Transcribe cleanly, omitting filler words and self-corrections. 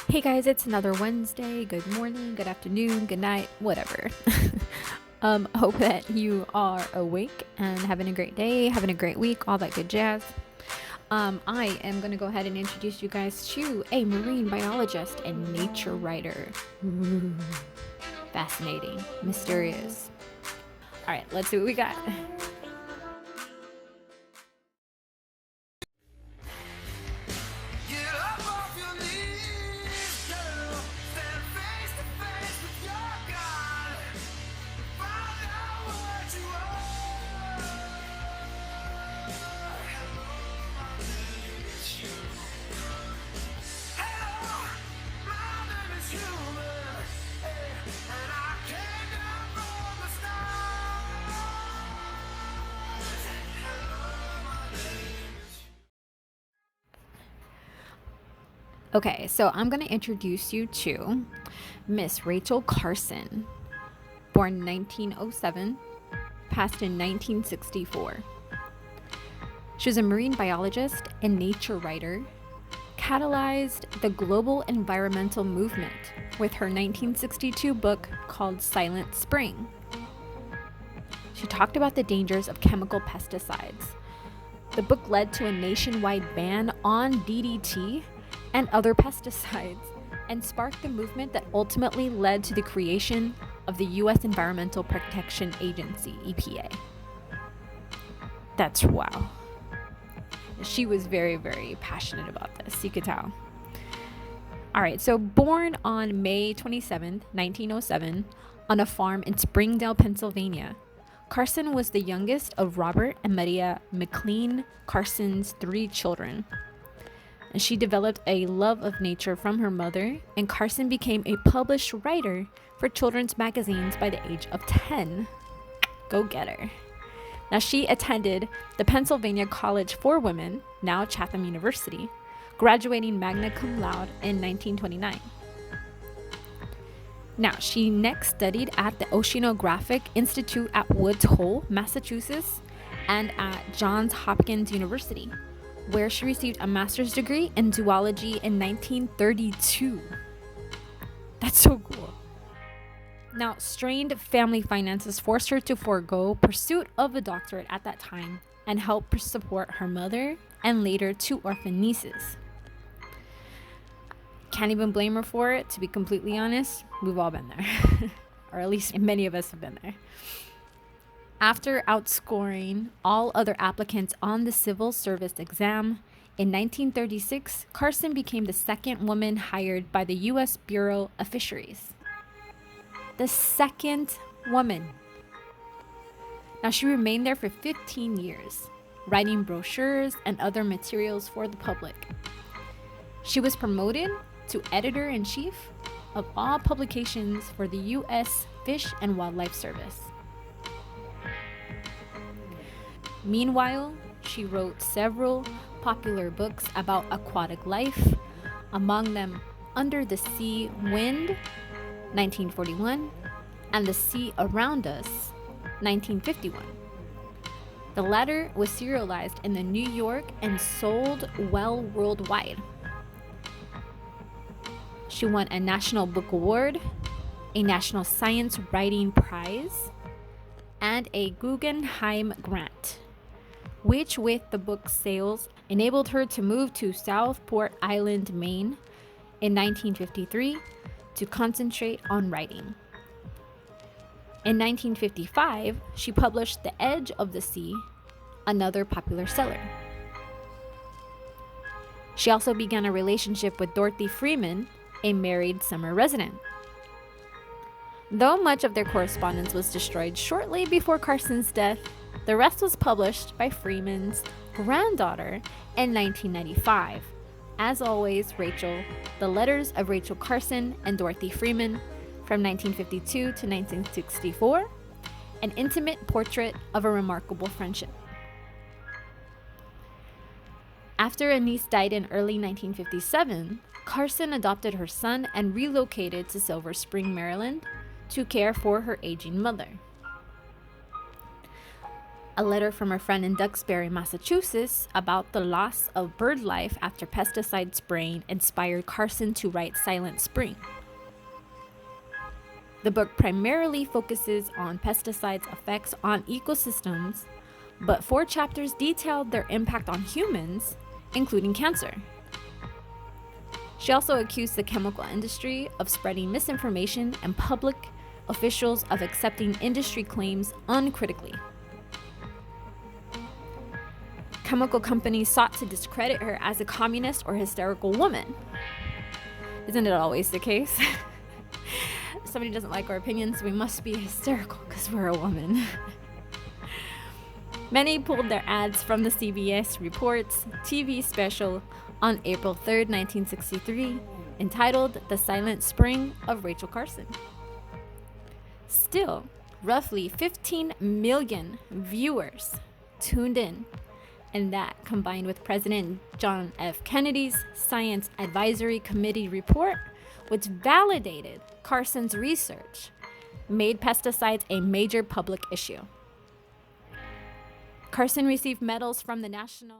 Hey guys, it's another Wednesday. Good morning, good afternoon, good night, whatever. Hope that you are awake and having a great day, having a great week, all that good jazz. I am going to go ahead and introduce you guys to a marine biologist and nature writer. Ooh, fascinating, mysterious. All right, let's see what we got. Okay, so I'm going to introduce you to Miss Rachel Carson, born 1907, passed in 1964. She was a marine biologist and nature writer, catalyzed the global environmental movement with her 1962 book called Silent Spring. She talked about the dangers of chemical pesticides. The book led to a nationwide ban on DDT and other pesticides, and sparked the movement that ultimately led to the creation of the U.S. Environmental Protection Agency, EPA. That's wow. She was very, very passionate about this, you could tell. All right, so born on May 27th, 1907, on a farm in Springdale, Pennsylvania, Carson was the youngest of Robert and Maria McLean Carson's 3 children. And she developed a love of nature from her mother, and Carson became a published writer for children's magazines by the age of 10. Go get her. Now, she attended the Pennsylvania College for Women, now Chatham University, graduating magna cum laude in 1929. Now, she next studied at the Oceanographic Institute at Woods Hole, Massachusetts, and at Johns Hopkins University, where she received a master's degree in zoology in 1932. That's so cool. Now, strained family finances forced her to forego pursuit of a doctorate at that time and help support her mother and later 2 orphan nieces. Can't even blame her for it, to be completely honest. We've all been there. Or at least many of us have been there. After outscoring all other applicants on the civil service exam, in 1936, Carson became the second woman hired by the U.S. Bureau of Fisheries. The second woman. Now, she remained there for 15 years, writing brochures and other materials for the public. She was promoted to editor-in-chief of all publications for the U.S. Fish and Wildlife Service. Meanwhile, she wrote several popular books about aquatic life, among them Under the Sea Wind, 1941, and The Sea Around Us, 1951. The latter was serialized in the New York and sold well worldwide. She won a National Book Award, a National Science Writing Prize, and a Guggenheim Grant, which with the book's sales enabled her to move to Southport Island, Maine in 1953 to concentrate on writing. In 1955, she published The Edge of the Sea, another popular seller. She also began a relationship with Dorothy Freeman, a married summer resident. Though much of their correspondence was destroyed shortly before Carson's death, the rest was published by Freeman's granddaughter in 1995. As always, Rachel, The Letters of Rachel Carson and Dorothy Freeman from 1952 to 1964, an intimate portrait of a remarkable friendship. After a niece died in early 1957, Carson adopted her son and relocated to Silver Spring, Maryland, to care for her aging mother. A letter from a friend in Duxbury, Massachusetts, about the loss of bird life after pesticide spraying inspired Carson to write Silent Spring. The book primarily focuses on pesticides' effects on ecosystems, but 4 chapters detailed their impact on humans, including cancer. She also accused the chemical industry of spreading misinformation and public officials of accepting industry claims uncritically. Chemical companies sought to discredit her as a communist or hysterical woman. Isn't it always the case? If somebody doesn't like our opinions, we must be hysterical because we're a woman. Many pulled their ads from the CBS Reports TV special on April 3rd, 1963, entitled The Silent Spring of Rachel Carson. Still, roughly 15 million viewers tuned in, and that, combined with President John F. Kennedy's Science Advisory Committee report, which validated Carson's research, made pesticides a major public issue. Carson received medals from the National